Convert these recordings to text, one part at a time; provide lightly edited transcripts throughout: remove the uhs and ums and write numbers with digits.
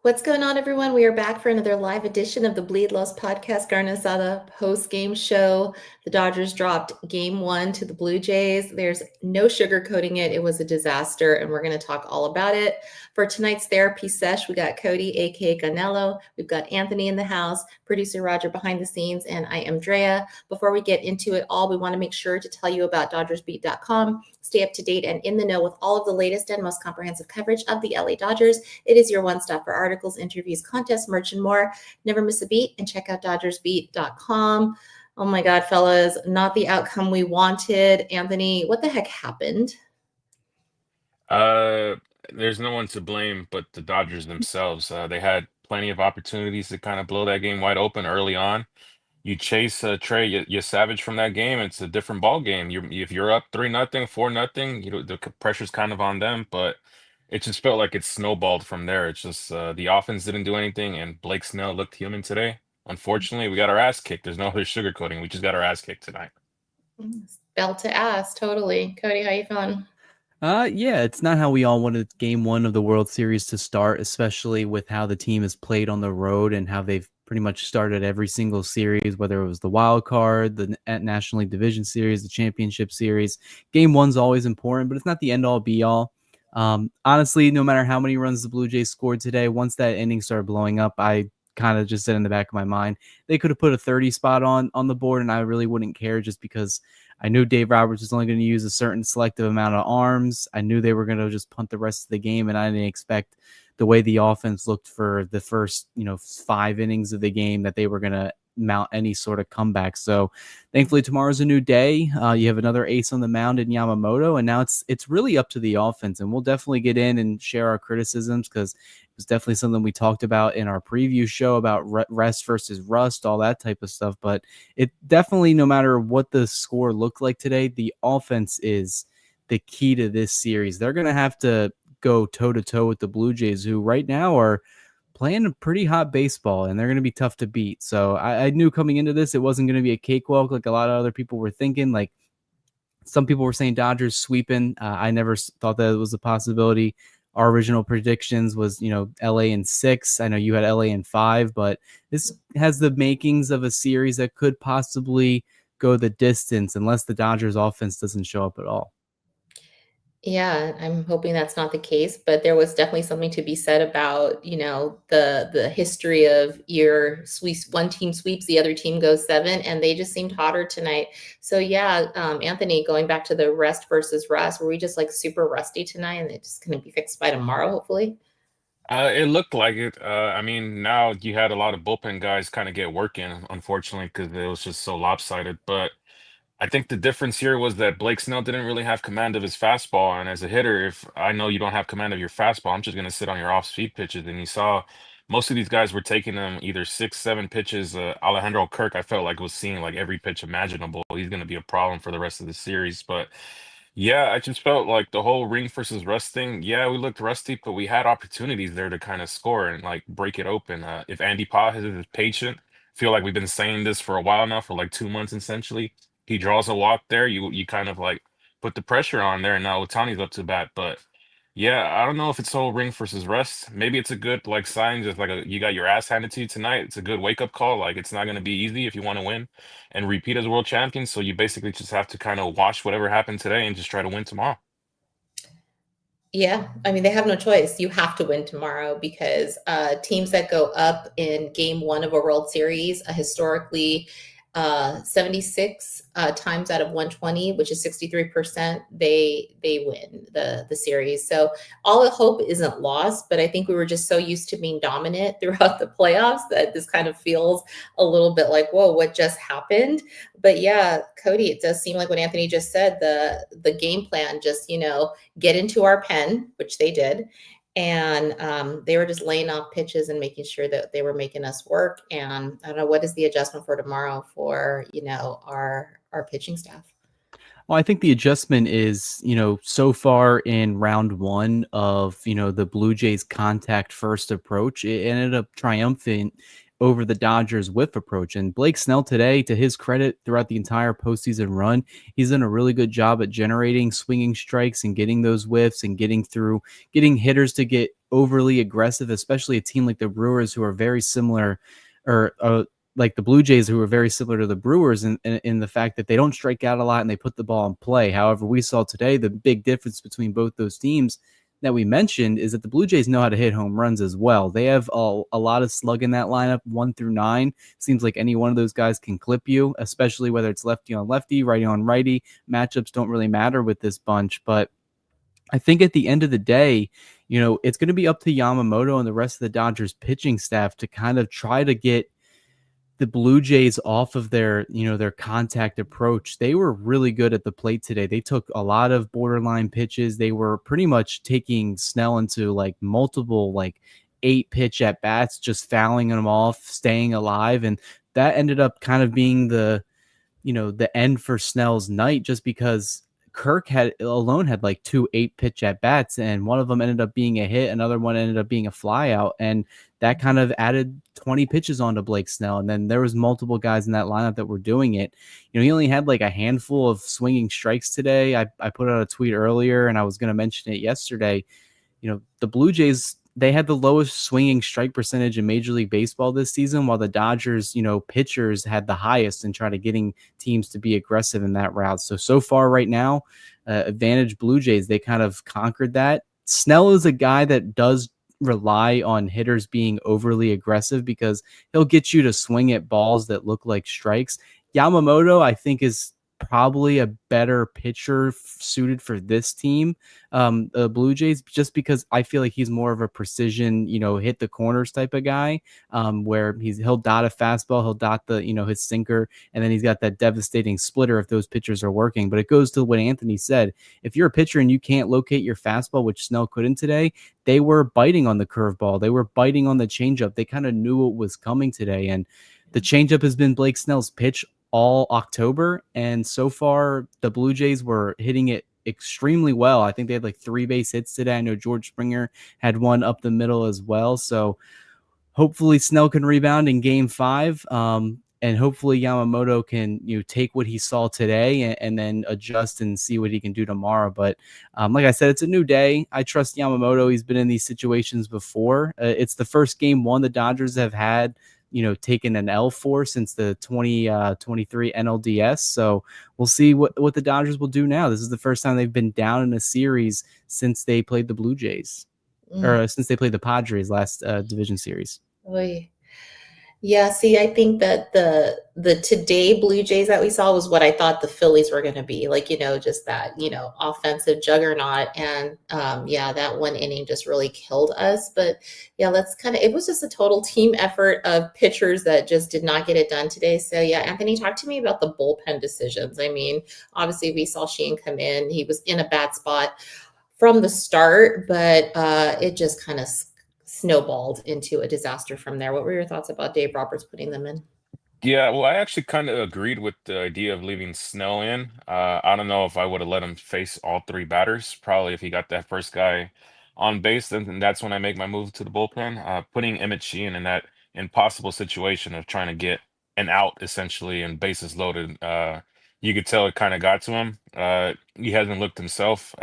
What's going on, everyone? We are back for another live edition of the Bleed Lost podcast, Garnasada Postgame Show. The Dodgers dropped game one to the Blue Jays. There's no sugarcoating it. It was a disaster, and we're going to talk all about it. For tonight's therapy sesh, we got Cody, aka Ganello. We've got Anthony in the house, producer Roger behind the scenes, and I am Drea. Before we get into it all, we want to make sure to tell you about DodgersBeat.com. Stay up to date and in the know with all of the latest and most comprehensive coverage of the LA Dodgers. It is your one-stop for articles, interviews, contests, merch, and more. Never miss a beat, and check out DodgersBeat.com. Oh my God, fellas, not the outcome we wanted. Anthony, what the heck happened? Uh, there's no one to blame but the Dodgers themselves. They had plenty of opportunities to kind of blow that game wide open early on. You chase Trey, you Savage from that game. It's a different ball game. If you're up 3-0, 4-0, the pressure's kind of on them. But it just felt like it snowballed from there. It's just the offense didn't do anything, and Blake Snell looked human today. Unfortunately, we got our ass kicked. There's no other sugarcoating. We just got our ass kicked tonight. Bell to ass, totally. Cody, how you feeling? Yeah, it's not how we all wanted game one of the World Series to start, especially with how the team has played on the road and how they've pretty much started every single series, whether it was the wild card, the National League Division Series, the Championship Series. Game one's always important, but it's not the end all be all. Honestly, no matter how many runs the Blue Jays scored today, once that inning started blowing up, I kind of just said in the back of my mind, they could have put a 30 spot on the board, and I really wouldn't care just because I knew Dave Roberts was only going to use a certain selective amount of arms. I knew they were going to just punt the rest of the game, and I didn't expect the way the offense looked for the first, 5 innings of the game that they were going to mount any sort of comeback. So thankfully tomorrow's a new day. You have another ace on the mound in Yamamoto, and now it's really up to the offense, and we'll definitely get in and share our criticisms because it was definitely something we talked about in our preview show about rest versus rust, all that type of stuff. But it definitely, no matter what the score looked like today, the offense is the key to this series. They're going to have to go toe-to-toe with the Blue Jays, who right now are playing a pretty hot baseball, and they're going to be tough to beat. So I knew coming into this, it wasn't going to be a cakewalk like a lot of other people were thinking. Like some people were saying Dodgers sweeping. I never thought that it was a possibility. Our original predictions was, LA in 6. I know you had LA in 5, but this has the makings of a series that could possibly go the distance unless the Dodgers offense doesn't show up at all. Yeah, I'm hoping that's not the case, but there was definitely something to be said about, the history of your sweeps, one team sweeps, the other team goes 7, and they just seemed hotter tonight. So yeah, Anthony, going back to the rest versus rust, were we just like super rusty tonight and it's just going to be fixed by tomorrow, hopefully? It looked like it. I mean, now you had a lot of bullpen guys kind of get working, unfortunately, because it was just so lopsided. But I think the difference here was that Blake Snell didn't really have command of his fastball. And as a hitter, if I know you don't have command of your fastball, I'm just going to sit on your off-speed pitches. And you saw most of these guys were taking them either 6, 7 pitches. Alejandro Kirk, I felt like was seeing like every pitch imaginable. He's going to be a problem for the rest of the series. But yeah, I just felt like the whole ring versus rust thing. Yeah, we looked rusty, but we had opportunities there to kind of score and like break it open. If Andy Paz is patient, feel like we've been saying this for a while now, for like 2 months essentially. He draws a walk there. You kind of like put the pressure on there, and now Otani's up to bat. But yeah, I don't know if it's whole ring versus rust. Maybe it's a good like sign, just like you got your ass handed to you tonight. It's a good wake up call. Like it's not going to be easy if you want to win and repeat as world champion. So you basically just have to kind of wash whatever happened today and just try to win tomorrow. Yeah, I mean, they have no choice. You have to win tomorrow because teams that go up in game one of a World Series, historically, 76 times out of 120, which is 63%, they win the series. So all the hope isn't lost, but I think we were just so used to being dominant throughout the playoffs that this kind of feels a little bit like, whoa, what just happened? But yeah, Cody, it does seem like what Anthony just said, the game plan, just, get into our pen, which they did. And they were just laying off pitches and making sure that they were making us work. And I don't know, what is the adjustment for tomorrow for, our pitching staff? Well, I think the adjustment is, so far in round one of, the Blue Jays contact first approach, it ended up triumphant over the Dodgers whiff approach. And Blake Snell today, to his credit, throughout the entire postseason run, he's done a really good job at generating swinging strikes and getting those whiffs and getting hitters to get overly aggressive, especially a team like the Brewers, who are very similar, or like the Blue Jays, who are very similar to the Brewers in the fact that they don't strike out a lot and they put the ball in play. However, we saw today the big difference between both those teams that we mentioned is that the Blue Jays know how to hit home runs as well. They have a lot of slug in that lineup, 1 through 9. Seems like any one of those guys can clip you, especially whether it's lefty on lefty, righty on righty. Matchups don't really matter with this bunch, but I think at the end of the day, it's going to be up to Yamamoto and the rest of the Dodgers pitching staff to kind of try to get the Blue Jays off of their contact approach. They were really good at the plate today. They took a lot of borderline pitches. They were pretty much taking Snell into like multiple 8-pitch at bats, just fouling them off, staying alive. And that ended up kind of being the end for Snell's night, just because Kirk had like 2 8-pitch at bats, and one of them ended up being a hit. Another one ended up being a flyout, and that kind of added 20 pitches onto Blake Snell. And then there was multiple guys in that lineup that were doing it. He only had like a handful of swinging strikes today. I put out a tweet earlier, and I was going to mention it yesterday. The Blue Jays, they had the lowest swinging strike percentage in Major League Baseball this season, while the Dodgers, pitchers had the highest in trying to getting teams to be aggressive in that route. So far right now, advantage Blue Jays, they kind of conquered that. Snell is a guy that does rely on hitters being overly aggressive because he'll get you to swing at balls that look like strikes. Yamamoto, I think, is probably a better pitcher suited for this team, the Blue Jays, just because I feel like he's more of a precision, hit the corners type of guy, where he'll dot a fastball, he'll dot the, his sinker, and then he's got that devastating splitter if those pitchers are working. But it goes to what Anthony said. If you're a pitcher and you can't locate your fastball, which Snell couldn't today, they were biting on the curveball. They were biting on the changeup. They kind of knew what was coming today. And the changeup has been Blake Snell's pitch all October, and so far the Blue Jays were hitting it extremely well. I think they had like 3 base hits today. I know George Springer had one up the middle as well. So hopefully Snell can rebound in Game 5, and hopefully Yamamoto can take what he saw today and then adjust and see what he can do tomorrow. But like I said, it's a new day. I trust Yamamoto. He's been in these situations before. It's the first Game 1 the Dodgers have had taken an L for since the 2023 NLDS. So we'll see what the Dodgers will do now. This is the first time they've been down in a series since they played the Blue Jays, or since they played the Padres last division series. Oy. Yeah, see, I think that the today Blue Jays that we saw was what I thought the Phillies were going to be, just that, offensive juggernaut. And that one inning just really killed us. But yeah, it was just a total team effort of pitchers that just did not get it done today. So yeah, Anthony, talk to me about the bullpen decisions. I mean, obviously we saw Shane come in. He was in a bad spot from the start, but it just kind of snowballed into a disaster from there. What were your thoughts about Dave Roberts putting them in? Yeah, well, I actually kind of agreed with the idea of leaving Snell in. I don't know if I would have let him face all 3 batters. Probably if he got that first guy on base, then that's when I make my move to the bullpen. Putting Emmett Sheehan in that impossible situation of trying to get an out essentially and bases loaded, you could tell it kind of got to him. He hasn't looked himself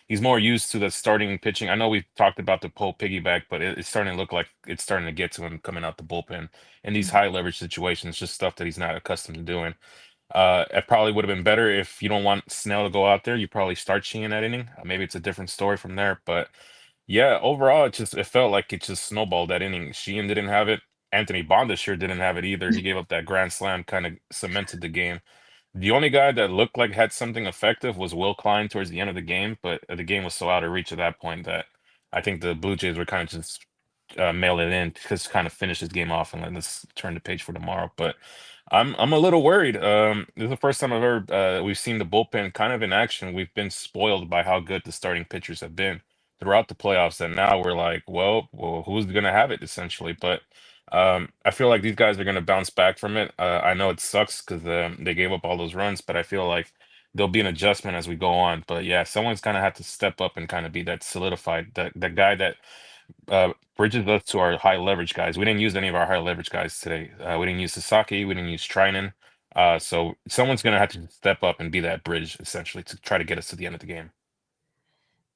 he's more used to the starting pitching. I know we've talked about the pull piggyback, but it's starting to look like it's starting to get to him coming out the bullpen in these high leverage situations, just stuff that he's not accustomed to doing. It probably would have been better if you don't want Snell to go out there. You probably start Sheehan that inning. Maybe it's a different story from there. But yeah, overall, it felt like it just snowballed that inning. Sheehan didn't have it. Anthony Bonda sure didn't have it either. He gave up that grand slam, kind of cemented the game. The only guy that looked like had something effective was Will Klein towards the end of the game, but the game was so out of reach at that point that I think the Blue Jays were kind of just mail it in, just kind of finish this game off and let's turn the page for tomorrow. But I'm a little worried. This is the first time I've ever we've seen the bullpen kind of in action. We've been spoiled by how good the starting pitchers have been throughout the playoffs, and now we're like, well, who's gonna have it essentially? But I feel like these guys are gonna bounce back from it. I know it sucks because they gave up all those runs, but I feel like there'll be an adjustment as we go on. But yeah, someone's kind of had to step up and kind of be that solidified, that guy that bridges us to our high leverage guys. We didn't use any of our high leverage guys today. We didn't use Sasaki. We didn't use Trinan. So someone's going to have to step up and be that bridge essentially to try to get us to the end of the game.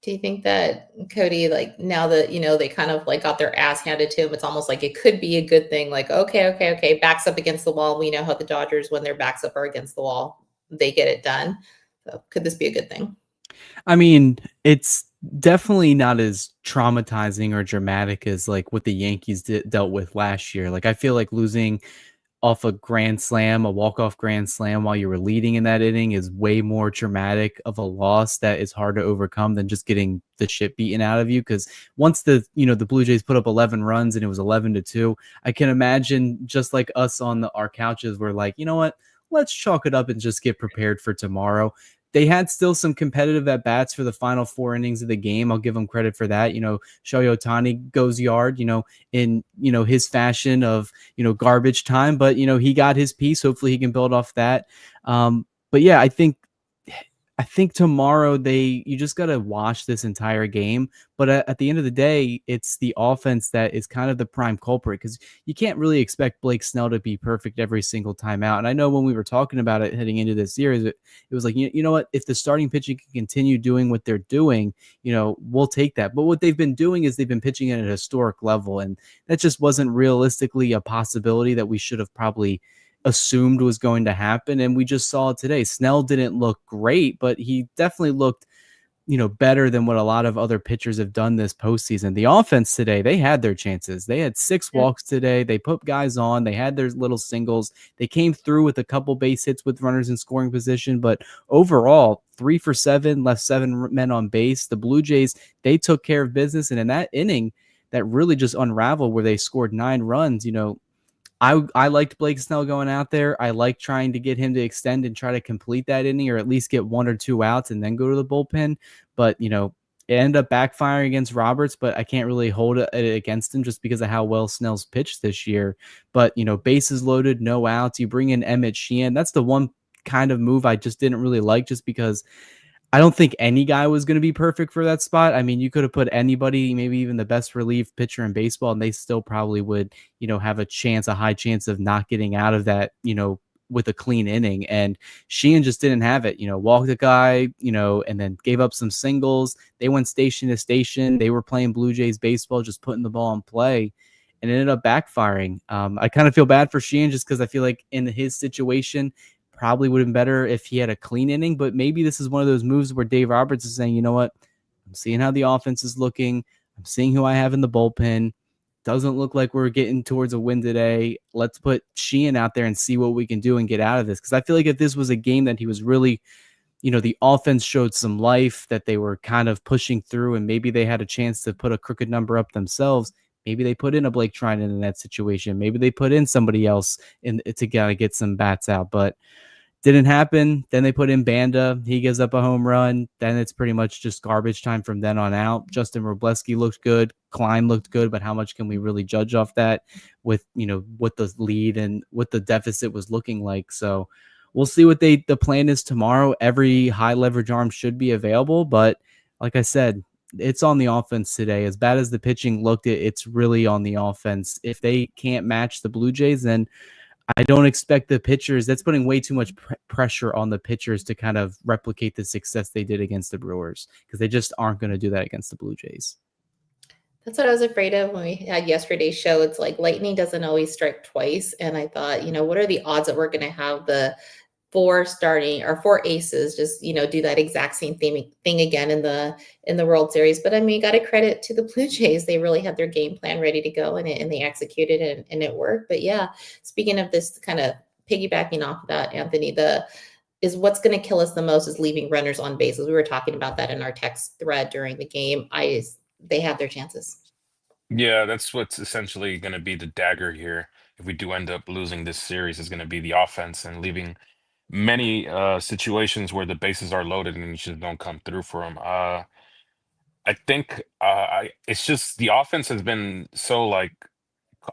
Do you think that Cody, like now that they kind of like got their ass handed to him, it's almost like it could be a good thing? Like, okay, backs up against the wall. We know how the Dodgers, when their backs up are against the wall, they get it done. So could this be a good thing? I mean, it's definitely not as traumatizing or dramatic as like what the Yankees dealt with last year. Like I feel like losing off a grand slam, a walk-off grand slam while you were leading in that inning is way more traumatic of a loss that is hard to overcome than just getting the shit beaten out of you. Because once the Blue Jays put up 11 runs and it was 11-2, I can imagine just like us on our couches, we're like, you know what? Let's chalk it up and just get prepared for tomorrow. They had still some competitive at bats for the final 4 innings of the game. I'll give them credit for that. Shohei Ohtani goes yard, in his fashion of garbage time, but he got his piece. Hopefully he can build off that. But yeah, I think tomorrow you just got to watch this entire game. But at the end of the day, it's the offense that is kind of the prime culprit, because you can't really expect Blake Snell to be perfect every single time out. And I know when we were talking about it heading into this series, it was like, you know what, if the starting pitching can continue doing what they're doing, we'll take that. But what they've been doing is they've been pitching at a historic level. And that just wasn't realistically a possibility that we should have probably assumed was going to happen. And we just saw it today. Snell didn't look great, but he definitely looked, better than what a lot of other pitchers have done this postseason. The offense today, they had their chances. They had 6 walks today. They put guys on. They had their little singles. They came through with a couple base hits with runners in scoring position, but overall 3 for 7, left 7 men on base. The Blue Jays, they took care of business. And in that inning that really just unraveled, where they scored 9 runs, I liked Blake Snell going out there. I like trying to get him to extend and try to complete that inning, or at least get 1 or 2 outs and then go to the bullpen. But, it ended up backfiring against Roberts, but I can't really hold it against him just because of how well Snell's pitched this year. But, bases loaded, no outs. You bring in Emmett Sheehan. That's the one kind of move I just didn't really like, just because I don't think any guy was going to be perfect for that spot. I mean, you could have put anybody, maybe even the best relief pitcher in baseball, and they still probably would, have a high chance of not getting out of that, with a clean inning. And Sheehan just didn't have it, walked a guy, and then gave up some singles. They went station to station. They were playing Blue Jays baseball, just putting the ball in play, and it ended up backfiring. I kind of feel bad for Sheehan, just because I feel like in his situation, probably would have been better if he had a clean inning. But maybe this is one of those moves where Dave Roberts is saying, you know what, I'm seeing how the offense is looking. I'm seeing who I have in the bullpen. Doesn't look like we're getting towards a win today. Let's put Sheehan out there and see what we can do and get out of this. Because I feel like if this was a game that he was really, the offense showed some life, that they were kind of pushing through, and maybe they had a chance to put a crooked number up themselves, maybe they put in a Blake Trinan in that situation. Maybe they put in somebody else to get some bats out. But didn't happen. Then they put in Banda. He gives up a home run. Then it's pretty much just garbage time from then on out. Justin Robleski looked good. Klein looked good, but how much can we really judge off that with, what the lead and what the deficit was looking like? So we'll see what the plan is tomorrow. Every high leverage arm should be available, but like I said, it's on the offense today. As bad as the pitching looked, it's really on the offense. If they can't match the Blue Jays, then I don't expect the pitchers. That's putting way too much pressure on the pitchers to kind of replicate the success they did against the Brewers, because they just aren't going to do that against the Blue Jays. That's what I was afraid of when we had yesterday's show. It's like lightning doesn't always strike twice. And I thought, what are the odds that we're going to have the 4 aces just, do that exact same thing again in the World Series. But I mean, got to credit to the Blue Jays. They really had their game plan ready to go, and they executed it, and it worked. But yeah, speaking of this, kind of piggybacking off of that, Anthony, is what's going to kill us the most is leaving runners on bases. We were talking about that in our text thread during the game. They have their chances. Yeah, that's what's essentially going to be the dagger here. If we do end up losing this series, is going to be the offense and leaving many situations where the bases are loaded and you just don't come through for them. I think it's just the offense has been so like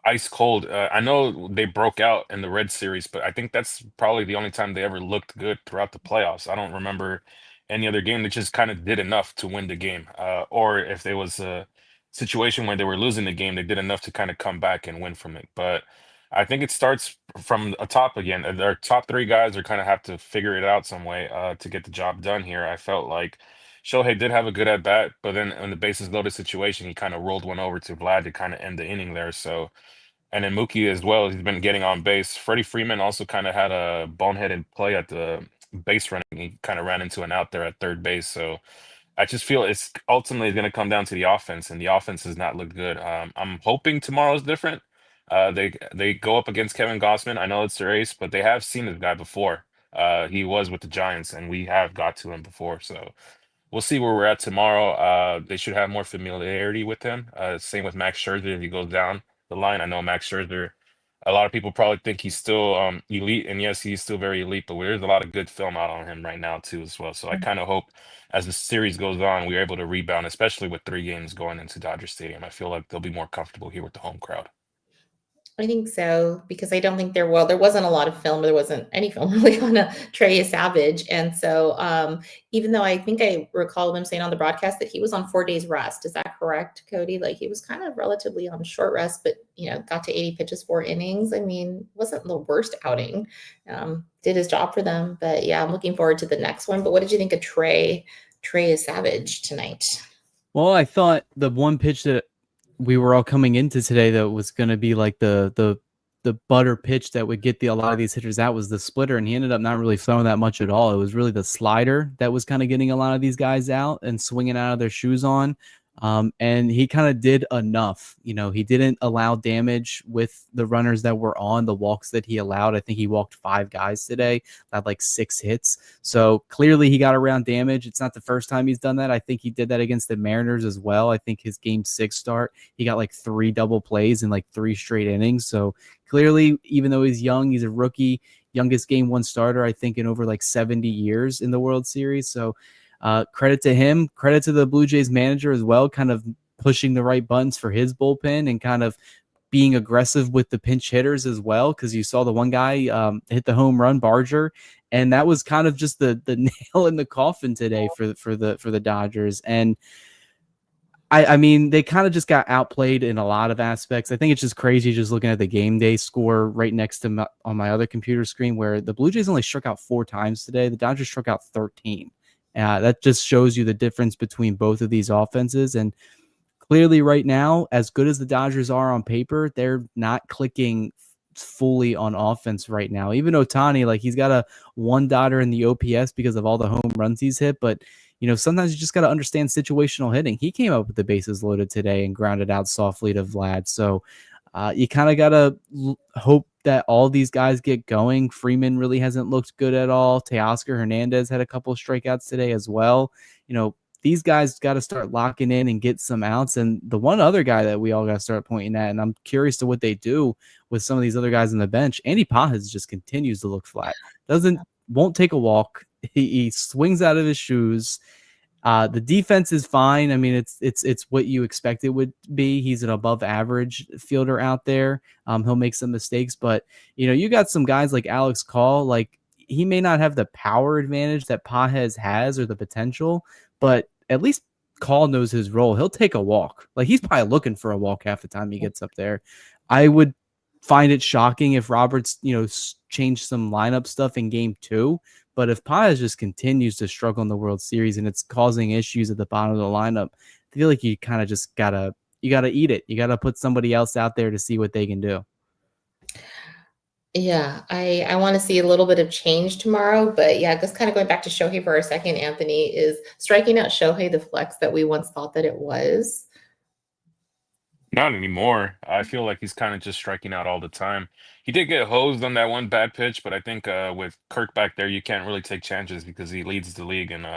ice cold. I know they broke out in the Red Series, but I think that's probably the only time they ever looked good throughout the playoffs. I don't remember any other game that just kind of did enough to win the game. Or if there was situation when they were losing the game, they did enough to kind of come back and win from it. But I think it starts from a top again. Their top three guys are kind of have to figure it out some way to get the job done here. I felt like Shohei did have a good at bat, but then in the bases loaded situation, he kind of rolled one over to Vlad to kind of end the inning there. So, and then Mookie as well, he's been getting on base. Freddie Freeman also kind of had a boneheaded play at the base running. He kind of ran into an out there at third base. So I just feel it's ultimately going to come down to the offense, and the offense does not look good. I'm hoping tomorrow's different. They go up against Kevin Gossman. I know it's their ace, but they have seen this guy before. He was with the Giants, and we have got to him before. So we'll see where we're at tomorrow. They should have more familiarity with him. Same with Max Scherzer if he goes down the line. I know Max Scherzer. A lot of people probably think he's still elite, and yes, he's still very elite. But there's a lot of good film out on him right now too, as well. So I kind of hope as the series goes on, we're able to rebound, especially with 3 games going into Dodger Stadium. I feel like they'll be more comfortable here with the home crowd. I think so, because I don't think there wasn't a lot of film. There wasn't any film really on Trey Savage. And so even though I think I recall them saying on the broadcast that he was on 4 days rest, is that correct, Cody? Like he was kind of relatively on short rest, but got to 80 pitches, 4 innings. I mean, wasn't the worst outing. Did his job for them. But yeah, I'm looking forward to the next one. But what did you think of Trey Savage tonight? Well, I thought the one pitch that we were all coming into today that was going to be like the butter pitch that would get a lot of these hitters out was the splitter, and he ended up not really throwing that much at all. It was really the slider that was kind of getting a lot of these guys out and swinging out of their shoes on. And he kind of did enough. He didn't allow damage with the runners that were on the walks that he allowed. I think he walked 5 guys today, had like 6 hits. So clearly he got around damage. It's not the first time he's done that. I think he did that against the Mariners as well. I think his game 6 start, he got like 3 double plays in like 3 straight innings. So clearly, even though he's young, he's a rookie, youngest game 1 starter, I think, in over like 70 years in the World Series. So credit to him, credit to the Blue Jays manager as well, kind of pushing the right buttons for his bullpen and kind of being aggressive with the pinch hitters as well. Cause you saw the one guy hit the home run, Barger. And that was kind of just the nail in the coffin today for the Dodgers. And I mean, they kind of just got outplayed in a lot of aspects. I think it's just crazy just looking at the game day score right next to on my other computer screen, where the Blue Jays only struck out 4 times today. The Dodgers struck out 13. That just shows you the difference between both of these offenses. And clearly right now, as good as the Dodgers are on paper, they're not clicking fully on offense right now. Even Ohtani, like he's got a 1 dotter in the OPS because of all the home runs he's hit. But, sometimes you just got to understand situational hitting. He came up with the bases loaded today and grounded out softly to Vlad. So you kind of got to hope that all these guys get going. Freeman really hasn't looked good at all. Teoscar Hernandez had a couple of strikeouts today as well. These guys got to start locking in and get some outs. And the one other guy that we all got to start pointing at, and I'm curious to what they do with some of these other guys on the bench, Andy Pages just continues to look flat. Won't take a walk. He swings out of his shoes. The defense is fine. I mean, it's what you expect it would be. He's an above average fielder out there. He'll make some mistakes, but you got some guys like Alex Call. Like he may not have the power advantage that Pages has or the potential, but at least Call knows his role. He'll take a walk. Like he's probably looking for a walk half the time he gets up there. I would find it shocking if Roberts, changed some lineup stuff in game 2. But if Pages just continues to struggle in the World Series and it's causing issues at the bottom of the lineup, I feel like you kind of just gotta eat it. You gotta put somebody else out there to see what they can do. Yeah, I want to see a little bit of change tomorrow, but yeah, just kind of going back to Shohei for a second, Anthony, is striking out Shohei the flex that we once thought that it was? Not anymore. I feel like he's kind of just striking out all the time. He did get hosed on that one bad pitch, but I think with Kirk back there, you can't really take chances because he leads the league in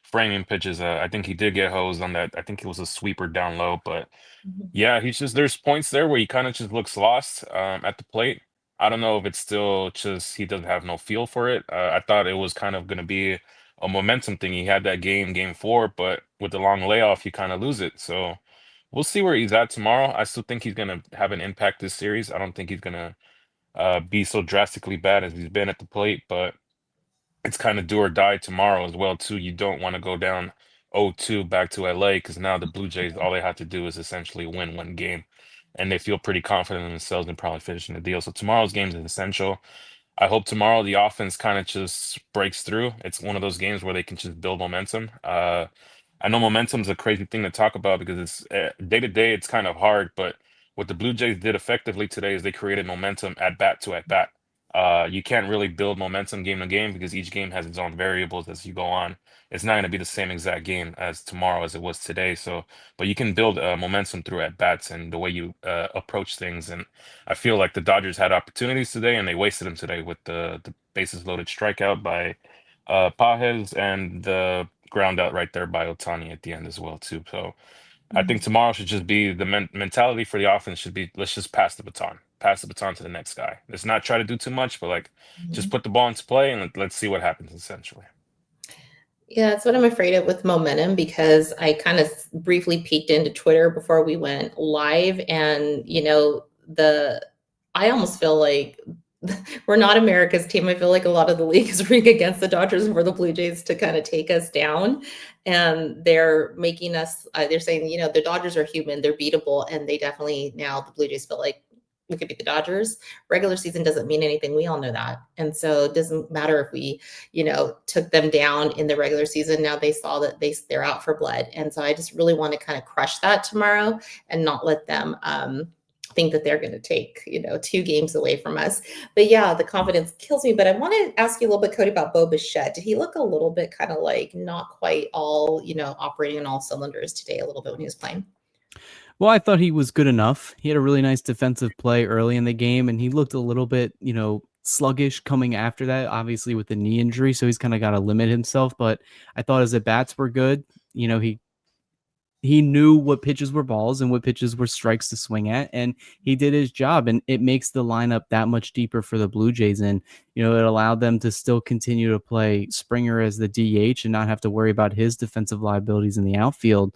framing pitches. I think he did get hosed on that. I think it was a sweeper down low, but Mhm. yeah, there's points there where he kind of just looks lost at the plate. I don't know if it's still just he doesn't have no feel for it. I thought it was kind of going to be a momentum thing. He had that game 4, but with the long layoff, you kind of lose it. So we'll see where he's at tomorrow. I still think he's going to have an impact this series. I don't think he's going to be so drastically bad as he's been at the plate, but it's kind of do or die tomorrow as well too. You don't want to go down 0-2 back to LA, because now the Blue Jays, all they have to do is essentially win one game, and they feel pretty confident in themselves and probably finishing the deal. So tomorrow's game is essential. I hope tomorrow the offense kind of just breaks through. It's one of those games where they can just build momentum. I know momentum's a crazy thing to talk about because it's day to day, it's kind of hard. But what the Blue Jays did effectively today is they created momentum at bat to at bat. You can't really build momentum game to game because each game has its own variables as you go on. It's not going to be the same exact game as tomorrow as it was today. So, but you can build momentum through at bats and the way you approach things. And I feel like the Dodgers had opportunities today and they wasted them today with the bases loaded strikeout by Pajes and the ground out right there by Otani at the end as well too. So I think tomorrow should just be the mentality for the offense should be, let's just pass the baton to the next guy. Let's not try to do too much, but like just put the ball into play and let's see what happens essentially. Yeah, that's what I'm afraid of with momentum, because I kind of briefly peeked into Twitter before we went live, and I almost feel like we're not America's team. I feel like a lot of the league is rooting against the Dodgers for the Blue Jays to kind of take us down, and they're making us. They're saying, the Dodgers are human, they're beatable, and they definitely now the Blue Jays feel like we could beat the Dodgers. Regular season doesn't mean anything. We all know that. And so it doesn't matter if we, took them down in the regular season. Now they saw that they're out for blood. And so I just really want to kind of crush that tomorrow and not let them think that they're going to take, 2 games away from us. But yeah, the confidence kills me. But I want to ask you a little bit, Cody, about Bo Bichette. Did he look a little bit kind of like not quite all, operating on all cylinders today a little bit when he was playing? Well, I thought he was good enough. He had a really nice defensive play early in the game, and he looked a little bit, sluggish coming after that, obviously with the knee injury. So he's kind of got to limit himself. But I thought his at-bats were good. He knew what pitches were balls and what pitches were strikes to swing at, and he did his job. And it makes the lineup that much deeper for the Blue Jays. And, it allowed them to still continue to play Springer as the DH and not have to worry about his defensive liabilities in the outfield.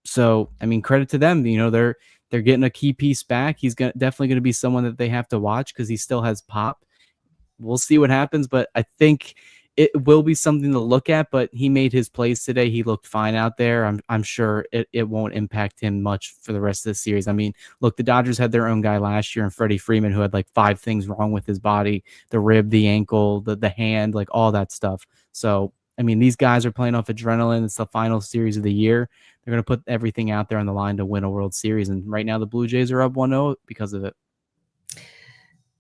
So, I mean, credit to them. They're getting a key piece back. He's definitely going to be someone that they have to watch because he still has pop. We'll see what happens, but I think it will be something to look at. But he made his plays today. He looked fine out there. I'm sure it won't impact him much for the rest of the series. I mean, look, the Dodgers had their own guy last year in Freddie Freeman who had like 5 things wrong with his body: the rib, the ankle, the hand, like all that stuff. So, I mean, these guys are playing off adrenaline. It's the final series of the year. They're going to put everything out there on the line to win a World Series. And right now the Blue Jays are up 1-0 because of it.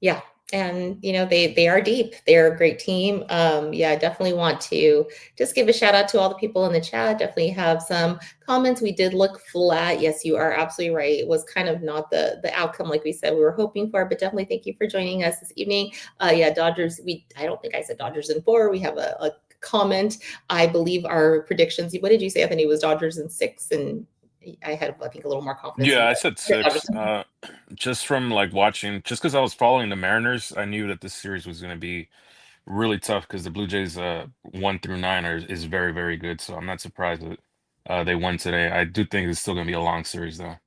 Yeah. And, they are deep. They're a great team. I definitely want to just give a shout out to all the people in the chat. Definitely have some comments. We did look flat. Yes, you are absolutely right. It was kind of not the outcome, like we said, we were hoping for, but definitely thank you for joining us this evening. Dodgers. I don't think I said Dodgers in 4. We have a comment. I believe our predictions. What did you say, Anthony? It was Dodgers in 6, and I had, I think, a little more confidence. Yeah, I said 6. Just from like watching, just because I was following the Mariners, I knew that this series was going to be really tough because the Blue Jays 1 through 9 is very, very good. So I'm not surprised that they won today. I do think it's still going to be a long series though.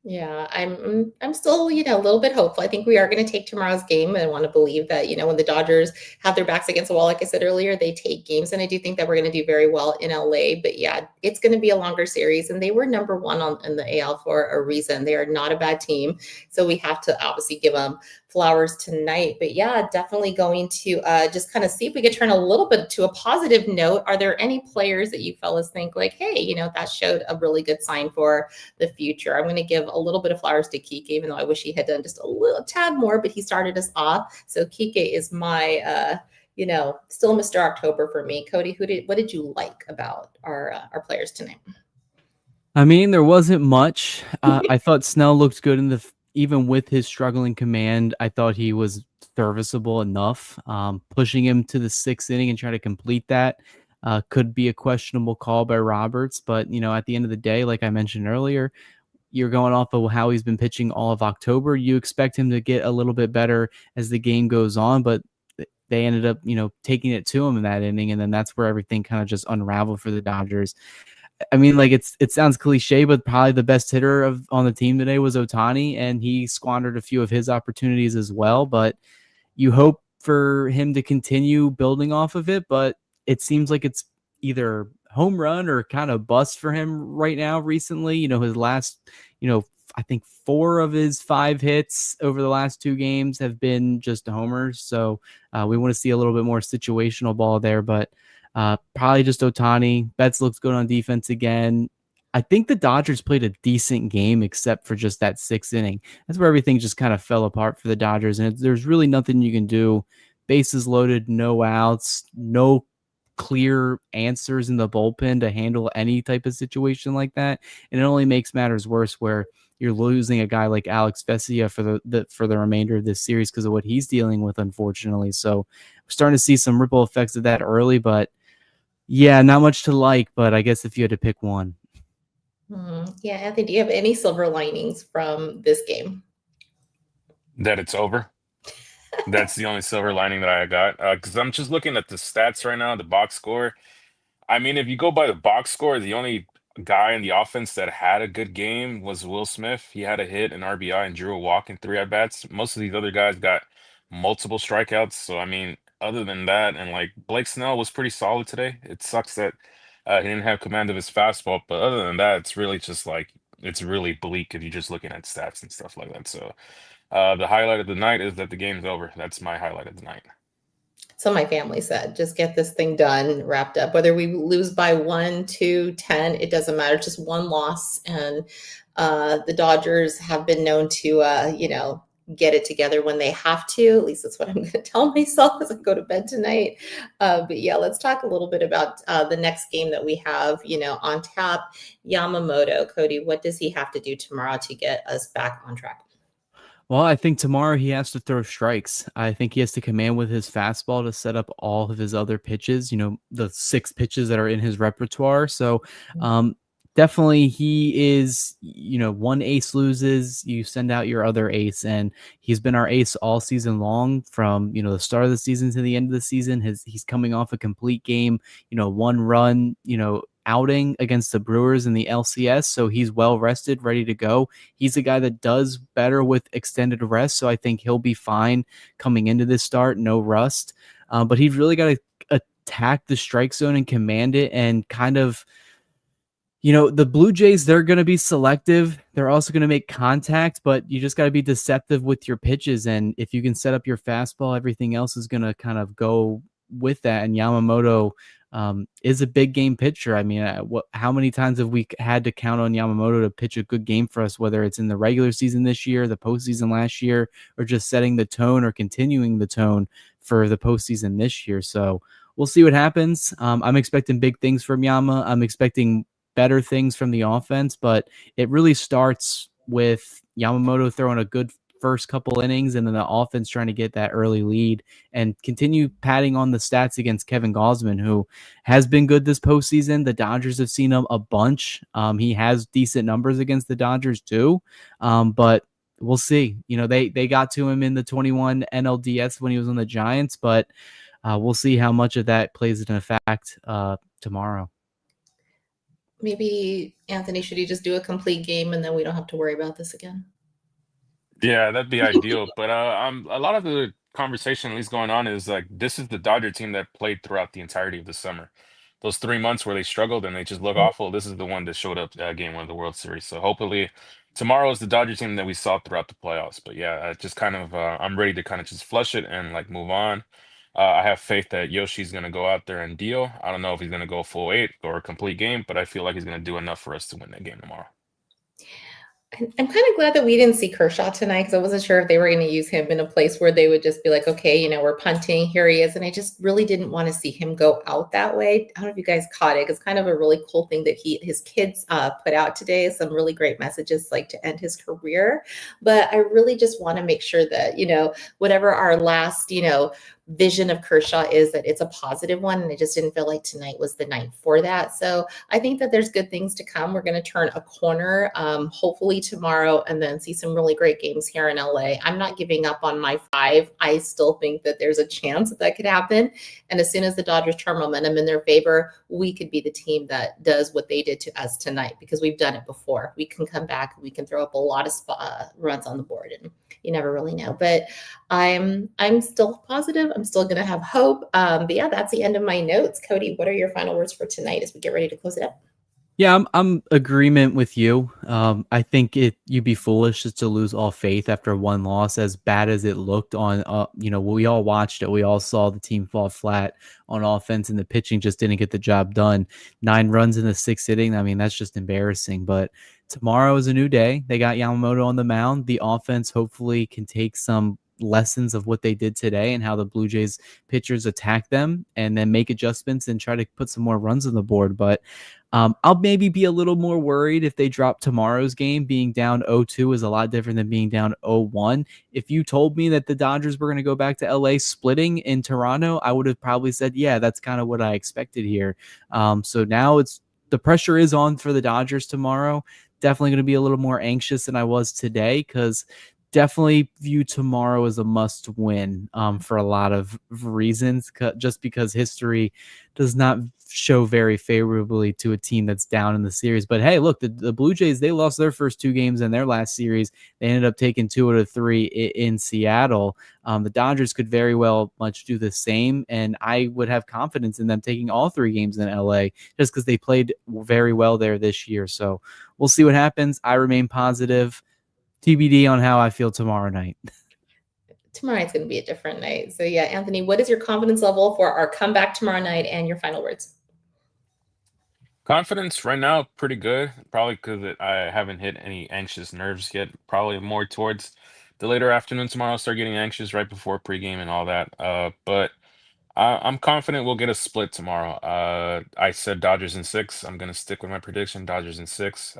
Yeah, I'm still, a little bit hopeful. I think we are going to take tomorrow's game, and I want to believe that, when the Dodgers have their backs against the wall, like I said earlier, they take games, and I do think that we're going to do very well in LA. But yeah, it's going to be a longer series, and they were number 1 in the AL for a reason. They are not a bad team, so we have to obviously give them flowers tonight. But yeah, definitely going to just kind of see if we could turn a little bit to a positive note. Are there any players that you fellas think like, hey, that showed a really good sign for the future? I'm going to give a little bit of flowers to Kike, even though I wish he had done just a little tad more, but he started us off. So Kike is my, still Mr. October for me. Cody, what did you like about our players tonight? I mean, there wasn't much. I thought Snell looked good even with his struggling command. I thought he was serviceable enough. Pushing him to the 6th inning and try to complete that could be a questionable call by Roberts. But, at the end of the day, like I mentioned earlier, you're going off of how he's been pitching all of October. You expect him to get a little bit better as the game goes on, but they ended up, taking it to him in that inning. And then that's where everything kind of just unraveled for the Dodgers. I mean, like it sounds cliche, but probably the best hitter on the team today was Otani, and he squandered a few of his opportunities as well. But you hope for him to continue building off of it, but it seems like it's either home run or kind of bust for him right now recently. His last, I think 4 of his 5 hits over the last 2 games have been just homers. So we want to see a little bit more situational ball there, but probably just Ohtani. Betts looks good on defense again. I think the Dodgers played a decent game except for just that 6th inning. That's where everything just kind of fell apart for the Dodgers. And there's really nothing you can do. Bases loaded, no outs, no clear answers in the bullpen to handle any type of situation like that. And it only makes matters worse where you're losing a guy like Alex Vesia for the remainder of this series because of what he's dealing with, unfortunately. So we're starting to see some ripple effects of that early, but yeah, not much to like, but I guess if you had to pick one. Yeah, Anthony, do you have any silver linings from this game? That it's over. That's the only silver lining that I got. Because I'm just looking at the stats right now, the box score. I mean, if you go by the box score, the only guy in the offense that had a good game was Will Smith. He had a hit, an RBI, and drew a walk in 3 at-bats. Most of these other guys got multiple strikeouts. So, I mean, other than that, and like Blake Snell was pretty solid today. It sucks that he didn't have command of his fastball. But other than that, it's really just like, it's really bleak if you're just looking at stats and stuff like that. So, the highlight of the night is that the game's over. That's my highlight of the night. So my family said, just get this thing done, wrapped up. Whether we lose by 1, 2, 10, it doesn't matter. Just one loss. And the Dodgers have been known to, get it together when they have to. At least that's what I'm going to tell myself as I go to bed tonight. But yeah, let's talk a little bit about the next game that we have, on tap. Yamamoto. Cody, what does he have to do tomorrow to get us back on track? Well, I think tomorrow he has to throw strikes. I think he has to command with his fastball to set up all of his other pitches, the 6 pitches that are in his repertoire. So definitely he is, one ace loses, you send out your other ace. And he's been our ace all season long from, the start of the season to the end of the season. He's coming off a complete game, 1 run, outing against the Brewers in the LCS. So he's well rested, ready to go. He's a guy that does better with extended rest. So I think he'll be fine coming into this start, no rust. But he's really got to attack the strike zone and command it and kind of, the Blue Jays, they're going to be selective. They're also going to make contact, but you just got to be deceptive with your pitches. And if you can set up your fastball, everything else is going to kind of go with that. And Yamamoto is a big game pitcher. I mean, how many times have we had to count on Yamamoto to pitch a good game for us, whether it's in the regular season this year, the postseason last year, or just setting the tone or continuing the tone for the postseason this year. So we'll see what happens. I'm expecting big things from Yama. I'm expecting better things from the offense, but it really starts with Yamamoto throwing a good first couple innings and then the offense trying to get that early lead and continue patting on the stats against Kevin Gausman, who has been good this postseason. The Dodgers have seen him a bunch. He has decent numbers against the Dodgers too, but we'll see. They got to him in the 21 NLDS when he was on the Giants, but we'll see how much of that plays an effect tomorrow. Maybe, Anthony, should he just do a complete game and then we don't have to worry about this again? Yeah, that'd be ideal. But a lot of the conversation at least going on is like this is the Dodger team that played throughout the entirety of the summer. Those 3 months where they struggled and they just look awful. This is the one that showed up game 1 of the World Series. So hopefully tomorrow is the Dodger team that we saw throughout the playoffs. But yeah, just kind of I'm ready to kind of just flush it and like move on. I have faith that Yoshi's going to go out there and deal. I don't know if he's going to go full 8 or a complete game, but I feel like he's going to do enough for us to win that game tomorrow. I'm kind of glad that we didn't see Kershaw tonight because I wasn't sure if they were going to use him in a place where they would just be like, okay, we're punting, here he is. And I just really didn't want to see him go out that way. I don't know if you guys caught it. It's kind of a really cool thing that his kids put out today, some really great messages like to end his career. But I really just want to make sure that, whatever our last, vision of Kershaw is, that it's a positive one. And I just didn't feel like tonight was the night for that. So I think that there's good things to come. We're going to turn a corner, hopefully tomorrow, and then see some really great games here in LA. I'm not giving up on my 5. I still think that there's a chance that could happen. And as soon as the Dodgers turn momentum in their favor, we could be the team that does what they did to us tonight, because we've done it before. We can come back, we can throw up a lot of runs on the board, and you never really know. But I'm still positive. I'm still going to have hope. But yeah, that's the end of my notes. Cody, what are your final words for tonight as we get ready to close it up? Yeah, I'm agreement with you. I think you'd be foolish just to lose all faith after one loss, as bad as it looked on. We all watched it. We all saw the team fall flat on offense, and the pitching just didn't get the job done. 9 runs in the 6th inning. I mean, that's just embarrassing. But tomorrow is a new day. They got Yamamoto on the mound. The offense hopefully can take some lessons of what they did today and how the Blue Jays pitchers attack them, and then make adjustments and try to put some more runs on the board. But I'll maybe be a little more worried if they drop tomorrow's game. Being down 0-2 is a lot different than being down 0-1. If you told me that the Dodgers were going to go back to LA splitting in Toronto, I would have probably said, yeah, that's kind of what I expected here. So now the pressure is on for the Dodgers tomorrow. Definitely going to be a little more anxious than I was today, because definitely view tomorrow as a must win for a lot of reasons, just because history does not show very favorably to a team that's down in the series. But hey, look, the Blue Jays, they lost their first 2 games in their last series. They ended up taking 2 out of 3 in Seattle. The Dodgers could very well much do the same, and I would have confidence in them taking all 3 games in LA, just because they played very well there this year. So we'll see what happens. I remain positive. TBD on how I feel tomorrow night. Tomorrow night's going to be a different night. So yeah, Anthony, what is your confidence level for our comeback tomorrow night, and your final words? Confidence right now, pretty good. Probably because I haven't hit any anxious nerves yet. Probably more towards the later afternoon tomorrow. I'll start getting anxious right before pregame and all that. But I'm confident we'll get a split tomorrow. I said Dodgers in 6. I'm gonna stick with my prediction. Dodgers in 6.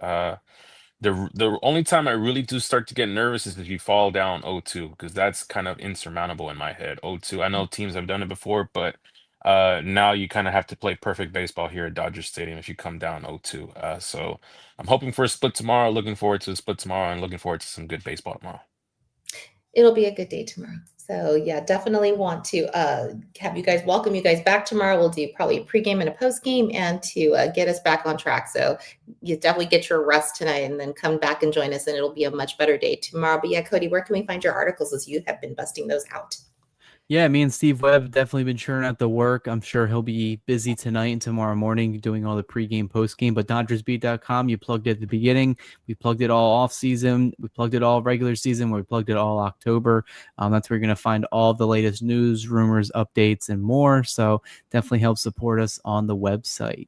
The only time I really do start to get nervous is if you fall down 0-2, because that's kind of insurmountable in my head. 0-2. I know teams have done it before, but now you kind of have to play perfect baseball here at Dodger Stadium if you come down 0-2. So I'm hoping for a split tomorrow. Looking forward to a split tomorrow, and looking forward to some good baseball tomorrow. It'll be a good day tomorrow. So yeah, definitely want to welcome you guys back tomorrow. We'll do probably a pregame and a postgame, and to get us back on track. So you definitely get your rest tonight, and then come back and join us, and it'll be a much better day tomorrow. But yeah, Cody, where can we find your articles, as you have been busting those out? Yeah, me and Steve Webb definitely been churning out the work. I'm sure he'll be busy tonight and tomorrow morning doing all the pregame, postgame. But DodgersBeat.com, you plugged it at the beginning. We plugged it all off season. We plugged it all regular season. We plugged it all October. That's where you're going to find all the latest news, rumors, updates, and more. So definitely help support us on the website.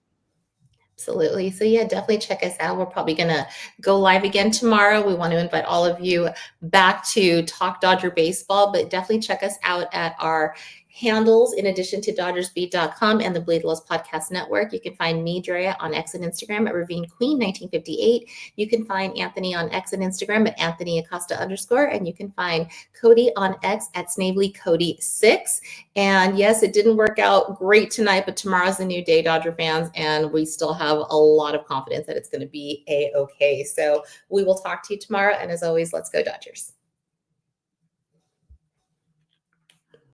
Absolutely. So yeah, definitely check us out. We're probably going to go live again tomorrow. We want to invite all of you back to talk Dodger baseball, but definitely check us out at our handles in addition to DodgersBeat.com and the Blade Lost Podcast Network. You can find me, Drea, on X and Instagram at Ravine Queen 1958. You can find Anthony on X and Instagram at Anthony Acosta _, and you can find Cody on X at Snavely Cody 6. And yes, it didn't work out great tonight, but tomorrow's a new day, Dodger fans, and we still have a lot of confidence that it's going to be a-okay. So we will talk to you tomorrow, and as always, let's go Dodgers.